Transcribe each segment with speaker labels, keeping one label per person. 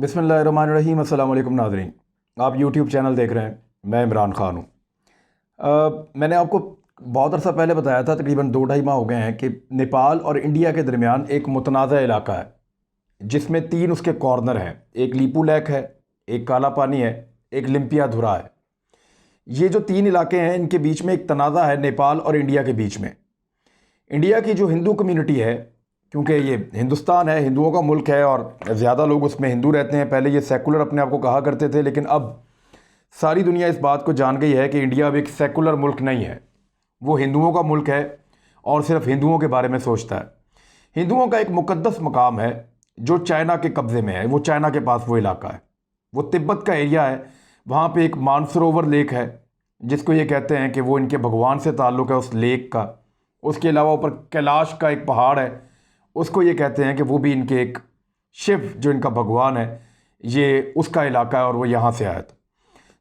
Speaker 1: बिस्मिल्लाहिर्रहमानिर्रहीम। अस्सलाम वालेकुम नाज़रीन, आप यूट्यूब चैनल देख रहे हैं। मैं इमरान ख़ान हूँ। मैंने आपको बहुत अर्सा पहले बताया था, तकरीबन 2-2.5 माह हो गए हैं, कि नेपाल और इंडिया के दरमियान एक मुतनाज़ा इलाका है जिसमें 3 उसके कॉर्नर हैं। एक लीपू लेक है, एक काला पानी है, एक लिम्पिया धुरा है। ये जो 3 इलाके हैं, इनके बीच में एक तनाज़ा है नेपाल और इंडिया के बीच में। इंडिया की जो हिंदू कम्युनिटी है, क्योंकि ये हिंदुस्तान है, हिंदुओं का मुल्क है और ज़्यादा लोग उसमें हिंदू रहते हैं। पहले ये सेकुलर अपने आप को कहा करते थे, लेकिन अब सारी दुनिया इस बात को जान गई है कि इंडिया अब एक सेकुलर मुल्क नहीं है, वो हिंदुओं का मुल्क है और सिर्फ हिंदुओं के बारे में सोचता है। हिंदुओं का एक मुक़द्दस मकाम है जो चाइना के कब्ज़े में है। वो चाइना के पास वो इलाका है, वो तिब्बत का एरिया है। वहाँ पे एक मानसरोवर लेक है जिसको ये कहते हैं कि वो इनके भगवान से ताल्लुक़ है, उस लेक का। उसके अलावा ऊपर कैलाश का एक पहाड़ है, उसको ये कहते हैं कि वो भी इनके एक शिव जो इनका भगवान है, ये उसका इलाका है और वो यहाँ से आया था।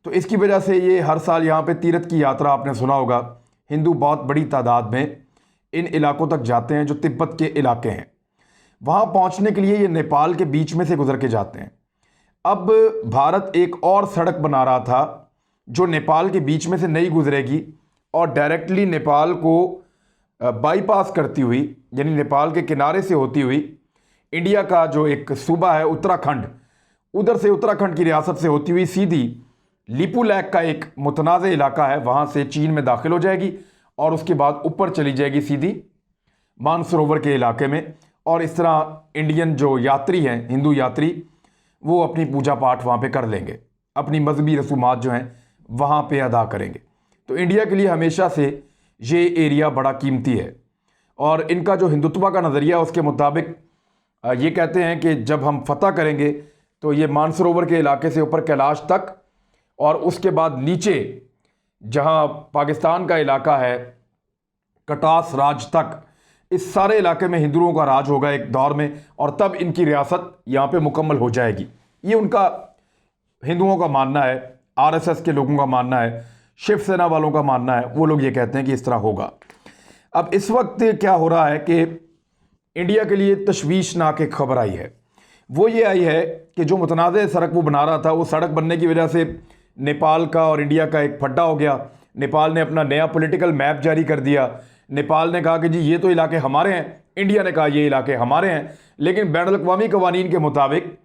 Speaker 1: तो इसकी वजह से ये हर साल यहाँ पे तीर्थ की यात्रा, आपने सुना होगा, हिंदू बहुत बड़ी तादाद में इन इलाकों तक जाते हैं जो तिब्बत के इलाके हैं। वहाँ पहुँचने के लिए ये नेपाल के बीच में से गुजर के जाते हैं। अब भारत एक और सड़क बना रहा था जो नेपाल के बीच में से नहीं गुजरेगी और डायरेक्टली नेपाल को बाईपास करती हुई, यानी नेपाल के किनारे से होती हुई, इंडिया का जो एक सूबा है उत्तराखंड, उधर से उत्तराखंड की रियासत से होती हुई सीधी लीपू लेक का एक मुतनाज़ इलाका है, वहाँ से चीन में दाखिल हो जाएगी और उसके बाद ऊपर चली जाएगी सीधी मानसरोवर के इलाके में। और इस तरह इंडियन जो यात्री हैं, हिंदू यात्री, वो अपनी पूजा पाठ वहाँ पे कर लेंगे, अपनी मजहबी रसूमात जो हैं वहाँ पे अदा करेंगे। तो इंडिया के लिए हमेशा से ये एरिया बड़ा कीमती है और इनका जो हिंदुत्व का नज़रिया उसके मुताबिक ये कहते हैं कि जब हम फतह करेंगे तो ये मानसरोवर के इलाके से ऊपर कैलाश तक और उसके बाद नीचे जहाँ पाकिस्तान का इलाका है कटास राज तक, इस सारे इलाके में हिंदुओं का राज होगा एक दौर में, और तब इनकी रियासत यहाँ पे मुकम्मल हो जाएगी। ये उनका हिंदुओं का मानना है, आरएसएस के लोगों का मानना है, शिवसेना वालों का मानना है। वो लोग ये कहते हैं कि इस तरह होगा। अब इस वक्त क्या हो रहा है कि इंडिया के लिए तशवीशनाक एक खबर आई है। वो ये आई है कि जो मुतनाज़ सड़क वो बना रहा था, वो सड़क बनने की वजह से नेपाल का और इंडिया का एक फड्डा हो गया। नेपाल ने अपना नया पॉलिटिकल मैप जारी कर दिया। नेपाल ने कहा कि जी ये तो इलाके हमारे हैं, इंडिया ने कहा ये इलाके हमारे हैं। लेकिन बैनुल-अक़वामी कवानीन के मुताबिक,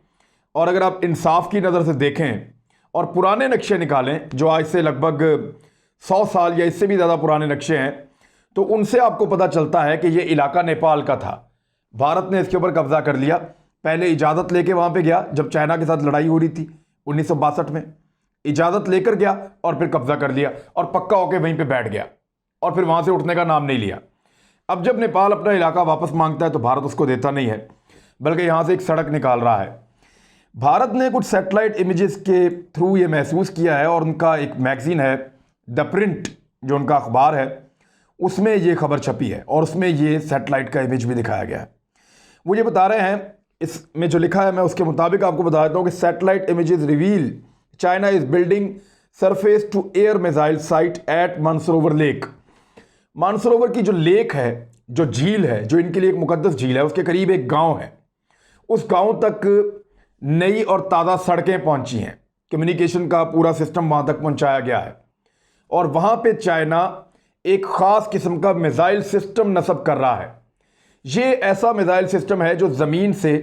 Speaker 1: और अगर आप इंसाफ की नज़र से देखें और पुराने नक्शे निकालें जो आज से लगभग 100 साल या इससे भी ज़्यादा पुराने नक्शे हैं, तो उनसे आपको पता चलता है कि ये इलाका नेपाल का था। भारत ने इसके ऊपर कब्ज़ा कर लिया। पहले इजाज़त लेके वहाँ पे गया, जब चाइना के साथ लड़ाई हो रही थी 1962 में, इजाज़त लेकर गया और फिर कब्ज़ा कर लिया और पक्का होकर वहीं पे बैठ गया और फिर वहाँ से उठने का नाम नहीं लिया। अब जब नेपाल अपना इलाका वापस मांगता है तो भारत उसको देता नहीं है, बल्कि यहाँ से एक सड़क निकाल रहा है। भारत ने कुछ सैटेलाइट इमेजेस के थ्रू ये महसूस किया है और उनका एक मैगज़ीन है द प्रिंट, जो उनका अखबार है, उसमें ये खबर छपी है और उसमें ये सैटेलाइट का इमेज भी दिखाया गया है। वो ये बता रहे हैं, इसमें जो लिखा है मैं उसके मुताबिक आपको बता देता हूँ कि satellite images reveal China is building surface to air missile site at Mansarovar lake. Mansarovar की जो लेक है, जो झील है, जो इनके लिए एक मुकद्दस झील है, उसके करीब एक गाँव है। उस गाँव तक नई और ताज़ा सड़कें पहुंची हैं, कम्युनिकेशन का पूरा सिस्टम वहां तक पहुंचाया गया है और वहां पे चाइना एक ख़ास किस्म का मिसाइल सिस्टम नस्ब कर रहा है। ये ऐसा मिसाइल सिस्टम है जो ज़मीन से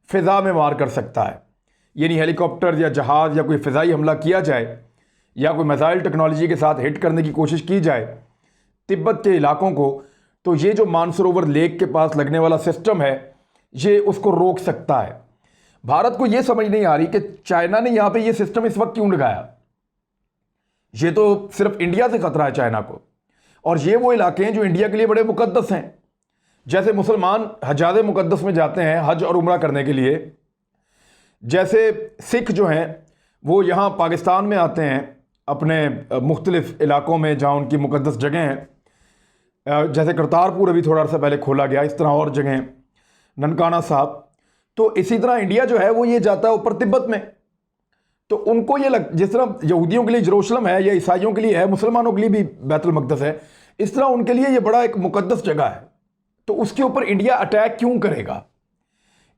Speaker 1: फ़िज़ा में वार कर सकता है, यानी हेलीकॉप्टर या जहाज़ या कोई फ़िज़ाई हमला किया जाए या कोई मिसाइल टेक्नोलॉजी के साथ हिट करने की कोशिश की जाए तिब्बत के इलाकों को, तो ये जो मानसरोवर लेक के पास लगने वाला सिस्टम है ये उसको रोक सकता है। भारत को यह समझ नहीं आ रही कि चाइना ने यहां पे ये सिस्टम इस वक्त क्यों लगाया। ये तो सिर्फ इंडिया से खतरा है चाइना को, और ये वो इलाके हैं जो इंडिया के लिए बड़े मुकद्दस हैं। जैसे मुसलमान हजारे मुकद्दस में जाते हैं हज और उम्रा करने के लिए, जैसे सिख जो हैं वो यहाँ पाकिस्तान में आते हैं अपने मुख्तलिफ इलाकों में जहाँ उनकी मुकद्दस जगह हैं, जैसे करतारपुर अभी थोड़ा सा पहले खोला गया, इस तरह और जगह, ननकाना साहब। तो इसी तरह इंडिया जो है वो ये जाता है ऊपर तिब्बत में। तो उनको ये जिस तरह यहूदियों के लिए जेरूशलम है या ईसाइयों के लिए है, मुसलमानों के लिए भी बैतुल मक़दस है, इस तरह उनके लिए ये बड़ा एक मुकद्दस जगह है। तो उसके ऊपर इंडिया अटैक क्यों करेगा?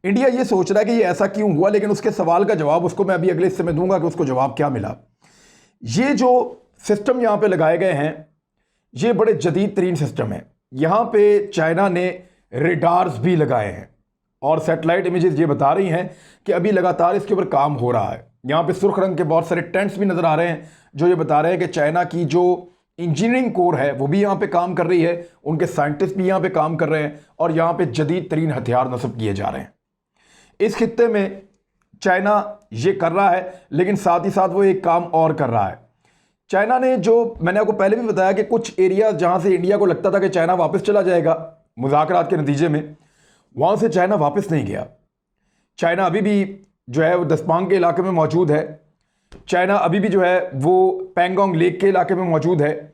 Speaker 1: इंडिया ये सोच रहा है कि ये ऐसा क्यों हुआ, लेकिन उसके सवाल का जवाब उसको मैं अभी अगले हिस्से में दूंगा कि उसको जवाब क्या मिला। ये जो सिस्टम यहाँ पे लगाए गए हैं ये बड़े जदीद तरीन सिस्टम है। यहाँ पे चाइना ने रेडार्स भी लगाए हैं और सैटेलाइट इमेजेस ये बता रही हैं कि अभी लगातार इसके ऊपर काम हो रहा है। यहाँ पे सुर्ख रंग के बहुत सारे टेंट्स भी नज़र आ रहे हैं जो ये बता रहे हैं कि चाइना की जो इंजीनियरिंग कोर है वो भी यहाँ पे काम कर रही है, उनके साइंटिस्ट भी यहाँ पे काम कर रहे हैं और यहाँ पे जदीद तरीन हथियार नस्ब किए जा रहे हैं। इस खित्ते में चाइना ये कर रहा है, लेकिन साथ ही साथ वो एक काम और कर रहा है। चाइना ने, जो मैंने आपको पहले भी बताया कि कुछ एरिया जहाँ से इंडिया को लगता था कि चाइना वापस चला जाएगा मुज़ाकरात के नतीजे में, वहाँ से चाइना वापस नहीं गया। चाइना अभी भी जो है वो दसपांग के इलाके में मौजूद है। चाइना अभी भी जो है वो पैंगोंग लेक के इलाके में मौजूद है।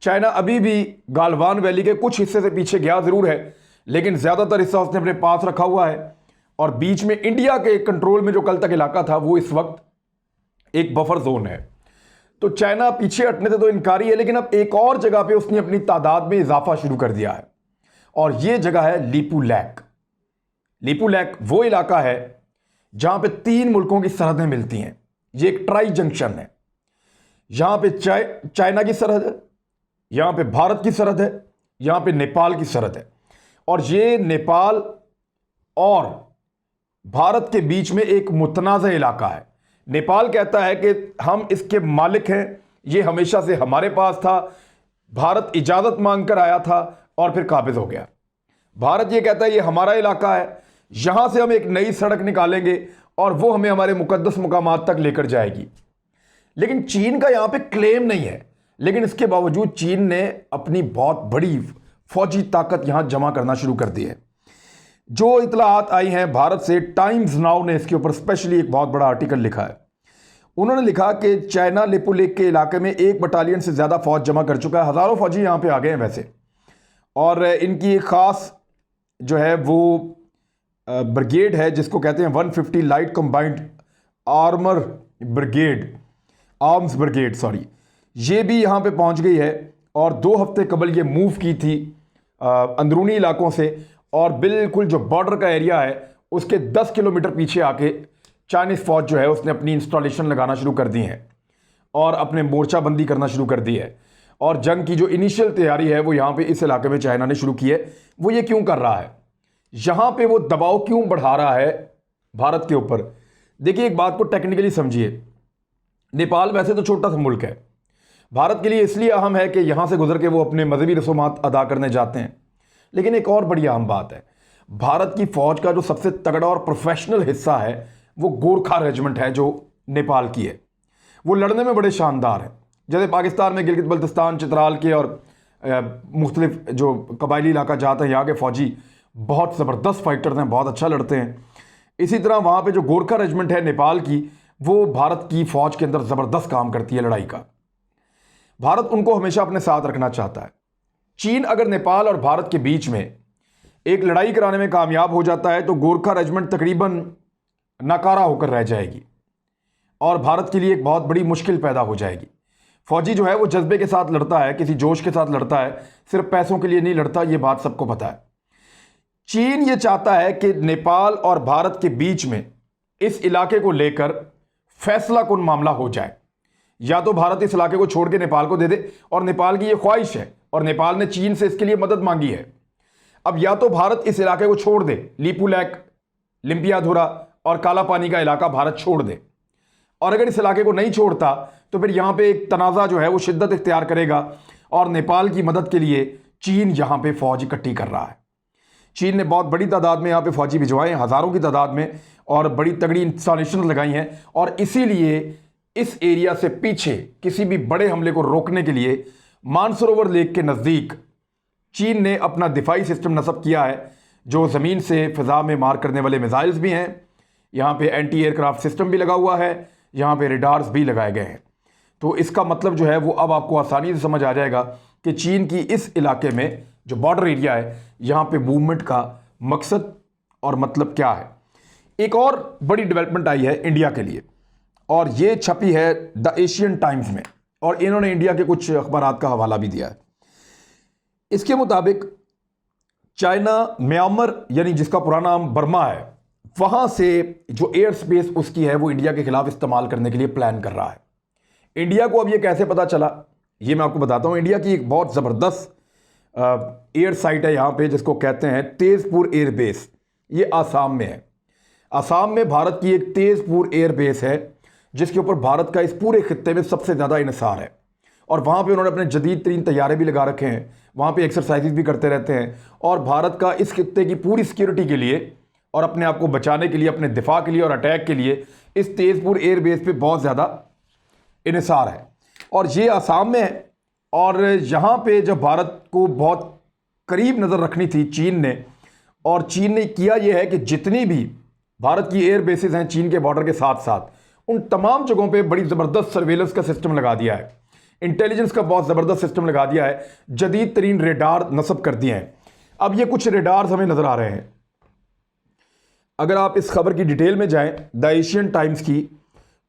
Speaker 1: चाइना अभी भी गालवान वैली के कुछ हिस्से से पीछे गया ज़रूर है, लेकिन ज़्यादातर हिस्सा उसने अपने पास रखा हुआ है। और बीच में इंडिया के कंट्रोल में जो कल तक इलाका था वो इस वक्त एक बफर जोन है। तो चाइना पीछे हटने से तो इनकारी है, लेकिन अब एक और जगह पे उसने अपनी तादाद में इजाफा शुरू कर दिया है और ये जगह है लीपू लैक। लीपू लैक वो इलाका है जहां पे 3 मुल्कों की सरहदें मिलती हैं। ये एक ट्राई जंक्शन है। यहां पे चाइना की सरहद है, यहां पे भारत की सरहद है, यहां पे नेपाल की सरहद है और ये नेपाल और भारत के बीच में एक मुतनाज़ इलाका है। नेपाल कहता है कि हम इसके मालिक हैं, ये हमेशा से हमारे पास था, भारत इजाज़त मांग कर आया था और फिर काबिज हो गया। भारत ये कहता है ये हमारा इलाका है, यहां से हम एक नई सड़क निकालेंगे और वो हमें हमारे मुकद्दस मुकामात तक लेकर जाएगी। लेकिन चीन का यहां पे क्लेम नहीं है, लेकिन इसके बावजूद चीन ने अपनी बहुत बड़ी फौजी ताकत यहां जमा करना शुरू कर दी है। जो इतलात आई हैं भारत से, टाइम्स नाउ ने इसके ऊपर स्पेशली एक बहुत बड़ा आर्टिकल लिखा है। उन्होंने लिखा कि चाइना लीपू लेक के इलाके में 1 बटालियन से ज़्यादा फौज जमा कर चुका है। हज़ारों फौजी यहाँ पे आ गए हैं वैसे, और इनकी एक ख़ास जो है वो ब्रिगेड है जिसको कहते हैं 150 light combined armour brigade, arms brigade sorry, ये भी यहाँ पे पहुँच गई है और 2 हफ्ते कबल ये मूव की थी अंदरूनी इलाकों से और बिल्कुल जो बॉर्डर का एरिया है उसके 10 किलोमीटर पीछे आके चाइनीज़ फ़ौज जो है उसने अपनी इंस्टॉलेशन लगाना शुरू कर दी है और अपने मोर्चाबंदी करना शुरू कर दी है। और जंग की जो इनिशियल तैयारी है वो यहाँ पे इस इलाके में चाइना ने शुरू की है। वो ये क्यों कर रहा है, यहाँ पे वो दबाव क्यों बढ़ा रहा है भारत के ऊपर? देखिए, एक बात को टेक्निकली समझिए। नेपाल वैसे तो छोटा सा मुल्क है, भारत के लिए इसलिए अहम है कि यहाँ से गुजर के वो अपने मजहबी रसूमात अदा करने जाते हैं। लेकिन एक और बड़ी अहम बात है, भारत की फ़ौज का जो सबसे तगड़ा और प्रोफेशनल हिस्सा है वो गोरखा रेजिमेंट है जो नेपाल की है। वो लड़ने में बड़े शानदार हैं। जैसे पाकिस्तान में गिलगित बल्तिस्तान, चित्राल के और मुख्तलिफ जो कबायली इलाका जाते हैं, यहाँ के फ़ौजी बहुत ज़बरदस्त फाइटर्स हैं, बहुत अच्छा लड़ते हैं। इसी तरह वहाँ पे जो गोरखा रेजिमेंट है नेपाल की, वो भारत की फ़ौज के अंदर ज़बरदस्त काम करती है लड़ाई का। भारत उनको हमेशा अपने साथ रखना चाहता है। चीन अगर नेपाल और भारत के बीच में एक लड़ाई कराने में कामयाब हो जाता है तो गोरखा रेजिमेंट तकरीबन नाकारा होकर रह जाएगी और भारत के लिए एक बहुत बड़ी मुश्किल पैदा हो जाएगी। फौजी जो है वो जज्बे के साथ लड़ता है, किसी जोश के साथ लड़ता है, सिर्फ पैसों के लिए नहीं लड़ता, ये बात सबको पता है। चीन ये चाहता है कि नेपाल और भारत के बीच में इस इलाके को लेकर फैसला कुन मामला हो जाए। या तो भारत इस इलाके को छोड़ के नेपाल को दे दे, और नेपाल की ये ख्वाहिश है और नेपाल ने चीन से इसके लिए मदद मांगी है। अब या तो भारत इस इलाके को छोड़ दे, लीपू लैक, लिम्पियाधुरा और काला पानी का इलाका भारत छोड़ दे, और अगर इस इलाके को नहीं छोड़ता तो फिर यहाँ पे एक तनाज़ा जो है वो शिद्दत इख्तियार करेगा और नेपाल की मदद के लिए चीन यहाँ पे फौज इकट्ठी कर रहा है। चीन ने बहुत बड़ी तादाद में यहाँ पे फौजी भिजवाए हैं, हज़ारों की तादाद में, और बड़ी तगड़ी इंस्टॉलेशन लगाई हैं। और इसीलिए इस एरिया से पीछे किसी भी बड़े हमले को रोकने के लिए मानसरोवर लेक के नज़दीक चीन ने अपना दिफाई सिस्टम नस्ब किया है, जो ज़मीन से फ़िज़ा में मार करने वाले मिसाइल्स भी हैं, यहाँ पे एंटी एयरक्राफ्ट सिस्टम भी लगा हुआ है, यहाँ पे रेडार्स भी लगाए गए हैं। तो इसका मतलब जो है वो अब आपको आसानी से समझ आ जाएगा कि चीन की इस इलाके में जो बॉर्डर एरिया है, यहाँ पे मूवमेंट का मकसद और मतलब क्या है। एक और बड़ी डेवलपमेंट आई है इंडिया के लिए, और ये छपी है द एशियन टाइम्स में, और इन्होंने इंडिया के कुछ अखबारात का हवाला भी दिया है। इसके मुताबिक चाइना म्यांमार, यानी जिसका पुराना नाम बर्मा है, वहाँ से जो एयर स्पेस उसकी है वो इंडिया के खिलाफ इस्तेमाल करने के लिए प्लान कर रहा है। इंडिया को अब ये कैसे पता चला, ये मैं आपको बताता हूँ। इंडिया की एक बहुत ज़बरदस्त एयर साइट है यहाँ पे, जिसको कहते हैं तेज़पुर एयर बेस। ये आसाम में है। आसाम में भारत की एक तेज़पुर एयर बेस है, जिसके ऊपर भारत का इस पूरे खित्ते में सबसे ज़्यादा इन्हिसार है। और वहाँ पे उन्होंने अपने जदीद तरीन तैयारे भी लगा रखे हैं, वहाँ पे एक्सरसाइजेज भी करते रहते हैं। और भारत का इस खित्ते की पूरी सिक्योरिटी के लिए और अपने आप को बचाने के लिए, अपने दिफा के लिए और अटैक के लिए इस तेज़पुर एयर बेस पे बहुत ज़्यादा इन्हिसार है। और ये आसाम में है। और यहाँ पे जब भारत को बहुत करीब नज़र रखनी थी चीन ने, और चीन ने किया ये है कि जितनी भी भारत की एयर बेसिस हैं चीन के बॉर्डर के साथ साथ, उन तमाम जगहों पे बड़ी ज़बरदस्त सर्वेलेंस का सिस्टम लगा दिया है, इंटेलिजेंस का बहुत ज़बरदस्त सिस्टम लगा दिया है, जदीद तरीन रेडार नस्ब कर दिए हैं। अब ये कुछ रेडार्स हमें नज़र आ रहे हैं। अगर आप इस खबर की डिटेल में जाएं, द एशियन टाइम्स की,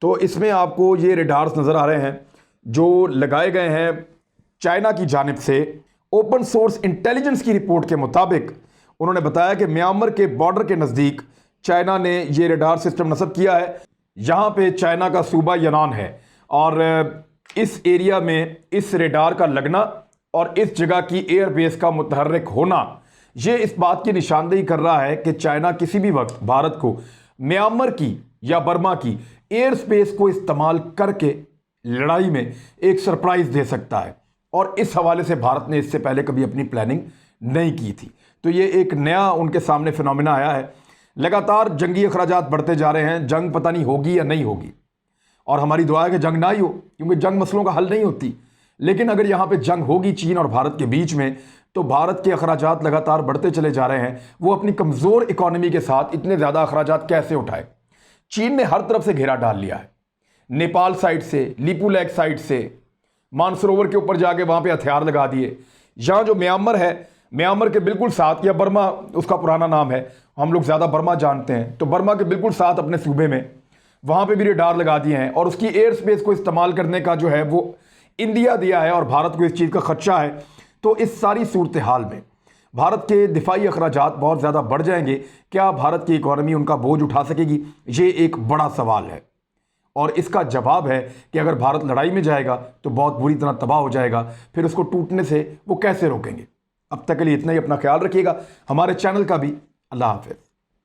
Speaker 1: तो इसमें आपको ये रेडार्स नज़र आ रहे हैं जो लगाए गए हैं चाइना की जानिब से। ओपन सोर्स इंटेलिजेंस की रिपोर्ट के मुताबिक उन्होंने बताया कि म्यांमार के बॉर्डर के नज़दीक चाइना ने ये रेडार सिस्टम नस्ब किया है। यहाँ पे चाइना का सूबा यनान है, और इस एरिया में इस रेडार का लगना और इस जगह की एयर बेस का मुतहर्रिक होना, ये इस बात की निशानदेही कर रहा है कि चाइना किसी भी वक्त भारत को म्यांमार की या बर्मा की एयर स्पेस को इस्तेमाल करके लड़ाई में एक सरप्राइज दे सकता है। और इस हवाले से भारत ने इससे पहले कभी अपनी प्लानिंग नहीं की थी। तो ये एक नया उनके सामने फिनोमिना आया है। लगातार जंगी अखराजात बढ़ते जा रहे हैं, जंग पता नहीं होगी या नहीं होगी, और हमारी दुआ है कि जंग ना ही हो, क्योंकि जंग मसलों का हल नहीं होती। लेकिन अगर यहाँ पे जंग होगी चीन और भारत के बीच में, तो भारत के अखराजात लगातार बढ़ते चले जा रहे हैं। वो अपनी कमज़ोर इकॉनमी के साथ इतने ज़्यादा अखराजात कैसे उठाए। चीन ने हर तरफ से घेरा डाल लिया है, नेपाल साइड से, लिपुलेख साइड से, मानसरोवर के ऊपर जाके वहाँ पे हथियार लगा दिए। यहाँ जो म्यांमार है, म्यांमार के बिल्कुल साथ, या बर्मा उसका पुराना नाम है, हम लोग ज़्यादा बर्मा जानते हैं, तो बर्मा के बिल्कुल साथ अपने सूबे में वहाँ पे भी रेडार लगा दिए हैं। और उसकी एयर स्पेस को इस्तेमाल करने का जो है वो इंडिया दिया है, और भारत को इस चीज़ का खदशा है। तो इस सारी सूरत हाल में भारत के दिफाई अखराजात बहुत ज़्यादा बढ़ जाएंगे। क्या भारत की इकॉनमी उनका बोझ उठा सकेगी? ये एक बड़ा सवाल है। और इसका जवाब है कि अगर भारत लड़ाई में जाएगा तो बहुत बुरी तरह तबाह हो जाएगा। फिर उसको टूटने से वो कैसे रोकेंगे? अब तक के लिए इतना ही। अपना ख्याल रखिएगा, हमारे चैनल का भी। अल्लाह हाफ़िज़।